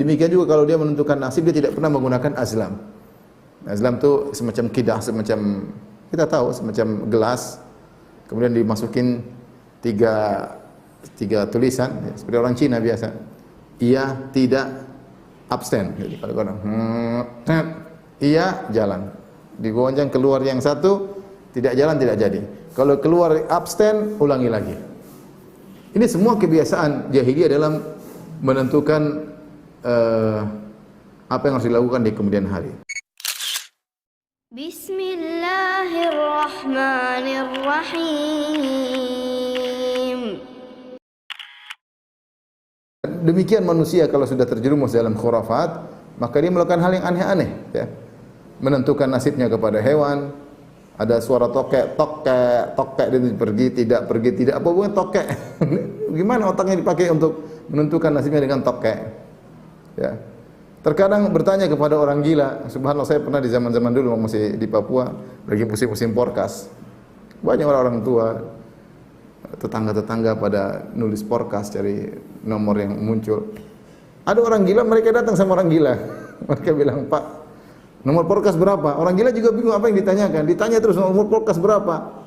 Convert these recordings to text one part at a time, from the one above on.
Demikian juga kalau dia menentukan nasib, dia tidak pernah menggunakan azlam. Azlam itu semacam kidah, semacam kita tahu, semacam gelas, kemudian dimasukin tiga tulisan, ya, seperti orang Cina biasa. Iya, tidak, abstain. Jadi kalau orang iya, jalan. Digoncang keluar yang satu, tidak jalan, tidak jadi. Kalau keluar abstain, ulangi lagi. Ini semua kebiasaan jahiliyah dalam menentukan apa yang harus dilakukan di kemudian hari. Bismillahirrahmanirrahim. Demikian manusia kalau sudah terjerumus dalam khurafat, maka dia melakukan hal yang aneh-aneh, ya. Menentukan nasibnya kepada hewan. Ada suara tokek, dan pergi, tidak, apa hubungannya tokek? Gimana otaknya dipakai untuk menentukan nasibnya dengan tokek? Ya. Terkadang bertanya kepada orang gila. Subhanallah, saya pernah di zaman-zaman dulu masih di Papua, lagi musim porkas. Banyak orang tua, tetangga-tetangga pada nulis porkas, cari nomor yang muncul. Ada orang gila, mereka datang sama orang gila. Mereka bilang, "Pak, nomor porkas berapa?" Orang gila juga bingung apa yang ditanyakan. Ditanya terus, nomor porkas berapa?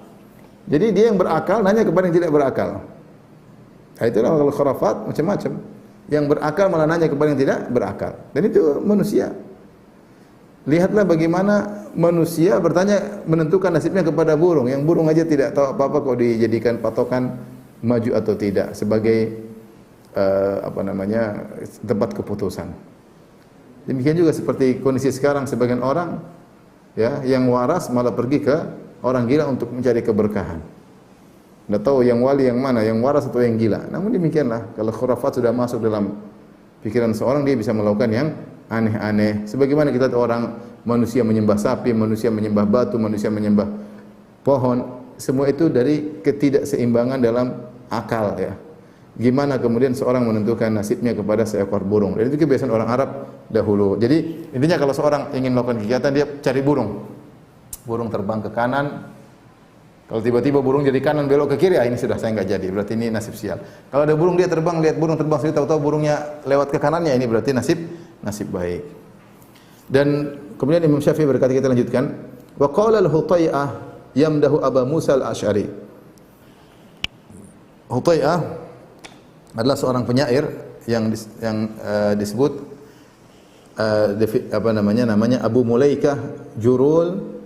Jadi dia yang berakal nanya kepada yang tidak berakal. Nah, itulah kalau khurafat macam-macam. Yang berakal malah nanya kepada yang tidak berakal. Dan itu manusia. Lihatlah bagaimana manusia bertanya, menentukan nasibnya kepada burung. Yang burung aja tidak tahu apa-apa kok dijadikan patokan maju atau tidak sebagai tempat keputusan. Demikian juga seperti kondisi sekarang, sebagian orang, ya, yang waras malah pergi ke orang gila untuk mencari keberkahan. Tidak tahu yang wali yang mana, yang waras atau yang gila. Namun demikianlah, kalau khurafat sudah masuk dalam pikiran seorang, dia bisa melakukan yang aneh-aneh. Sebagaimana kita tahu orang, manusia menyembah sapi, manusia menyembah batu, manusia menyembah pohon. Semua itu dari ketidakseimbangan dalam akal, ya. Gimana kemudian seorang menentukan nasibnya kepada seekor burung. Dan itu kebiasaan orang Arab dahulu. Jadi intinya kalau seorang ingin melakukan kegiatan, dia cari burung. Burung terbang ke kanan. Kalau tiba-tiba burung jadi kanan belok ke kiri, ini sudah saya enggak jadi. Berarti ini nasib sial. Kalau ada burung dia terbang, lihat burung terbang, saya tahu-tahu burungnya lewat ke kanannya, ini berarti nasib baik. Dan kemudian Imam Syafi'i berkata, kita lanjutkan, wa qala al-Hutai'ah yamdahu Aba Musa al-Asy'ari. Hutai'ah adalah seorang penyair yang disebut namanya Abu Mulaikah Jurul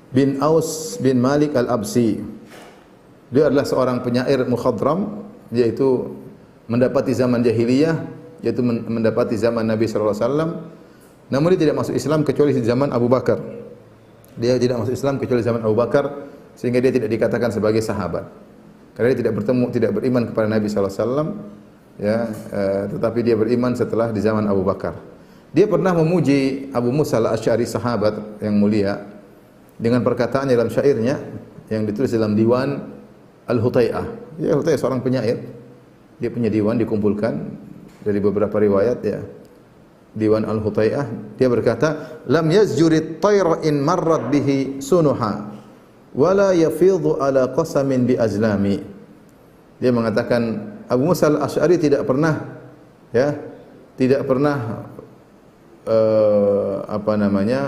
bin Aus bin Malik al-Absi. Dia adalah seorang penyair mukhadram, yaitu mendapati zaman jahiliyah, yaitu mendapati zaman Nabi sallallahu alaihi wasallam. Namun dia tidak masuk Islam kecuali di zaman Abu Bakar. Dia tidak masuk Islam kecuali zaman Abu Bakar, sehingga dia tidak dikatakan sebagai sahabat. Karena dia tidak beriman kepada Nabi sallallahu alaihi wasallam, ya, tetapi dia beriman setelah di zaman Abu Bakar. Dia pernah memuji Abu Musa al-Asy'ari, sahabat yang mulia, dengan perkataan dalam syairnya yang ditulis dalam diwan Al-Hutai'ah. Ya, Hutai'ah seorang penyair. Dia punya diwan dikumpulkan dari beberapa riwayat, ya. Diwan Al-Hutai'ah, dia berkata, "Lam yazjurit tayra in marrat bihi sunuha wa la yafidhu ala qasamin bi azlami." Dia mengatakan Abu Musa al-Asy'ari tidak pernah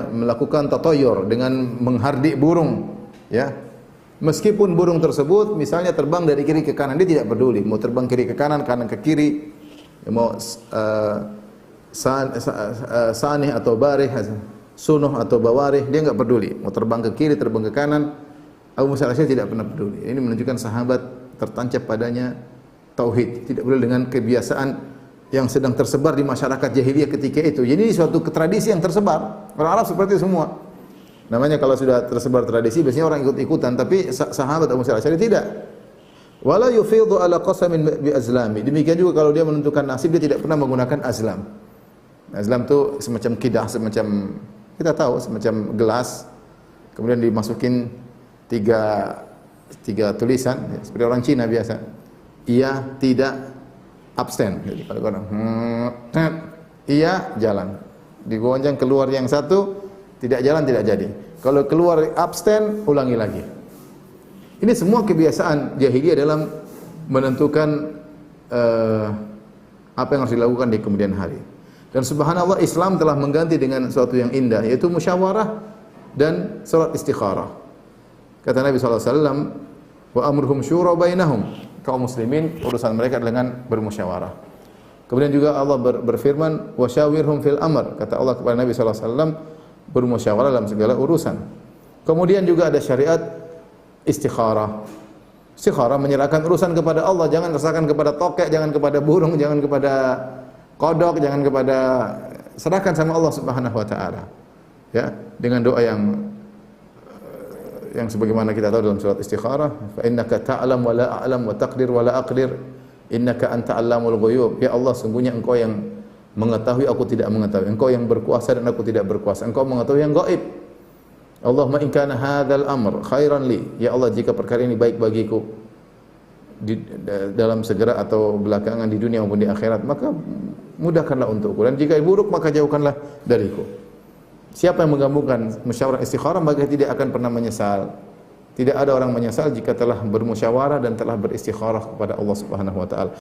melakukan tatoyor dengan menghardik burung, ya. Meskipun burung tersebut misalnya terbang dari kiri ke kanan, dia tidak peduli mau terbang kiri ke kanan, kanan ke kiri, mau sanih atau barih, sunuh atau bawarih, dia enggak peduli mau terbang ke kiri, terbang ke kanan. Abu Musa al-Asy'ari tidak pernah peduli. Ini menunjukkan sahabat tertancap padanya tauhid, tidak peduli dengan kebiasaan yang sedang tersebar di masyarakat jahiliyah ketika itu. Jadi ini suatu tradisi yang tersebar. Orang Arab seperti itu semua. Namanya kalau sudah tersebar tradisi, biasanya orang ikut-ikutan, tapi sahabat Abu Musa al-Asy'ari tidak. Wala yufidhu ala qasamin bi azlami. Demikian juga kalau dia menentukan nasib, dia tidak pernah menggunakan azlam. Azlam itu semacam kidah, semacam kita tahu, semacam gelas, kemudian dimasukin tiga tulisan, ya, seperti orang Cina biasa. Iya, tidak, abstain. Jadi kalau orang iya, jalan. Digoncang keluar yang satu, tidak jalan, tidak jadi. Kalau keluar abstain, ulangi lagi. Ini semua kebiasaan jahiliyah dalam menentukan apa yang harus dilakukan di kemudian hari. Dan subhanallah Islam telah mengganti dengan sesuatu yang indah, yaitu musyawarah dan salat istikharah. Kata Nabi SAW, wa amruhum syura bainahum. Kaum muslimin urusan mereka dengan bermusyawarah. Kemudian juga Allah berfirman, wa syawirhum fil amr. Kata Allah kepada Nabi SAW, bermusyawarah dalam segala urusan. Kemudian juga ada syariat istikharah. Istikharah menyerahkan urusan kepada Allah, jangan serahkan kepada tokek, jangan kepada burung, jangan kepada kodok, jangan kepada, serahkan sama Allah Subhanahu wa taala. Ya, dengan doa yang sebagaimana kita tahu dalam surat istikharah, fa innaka ta'lam wa la a'lam wa taqdir wa la aqdir innaka anta 'allamul ghuyub. Ya Allah, sungguhnya Engkau yang mengetahui, aku tidak mengetahui. Engkau yang berkuasa dan aku tidak berkuasa. Engkau mengetahui yang gaib. Allahumma in kana hadzal amr khairan li. Ya Allah, jika perkara ini baik bagiku dalam segera atau belakangan di dunia maupun di akhirat, maka mudahkanlah untukku, dan jika buruk maka jauhkanlah dariku. Siapa yang menggabungkan musyawarah istikharah maka tidak akan pernah menyesal. Tidak ada orang menyesal jika telah bermusyawarah dan telah beristikharah kepada Allah Subhanahu wa taala.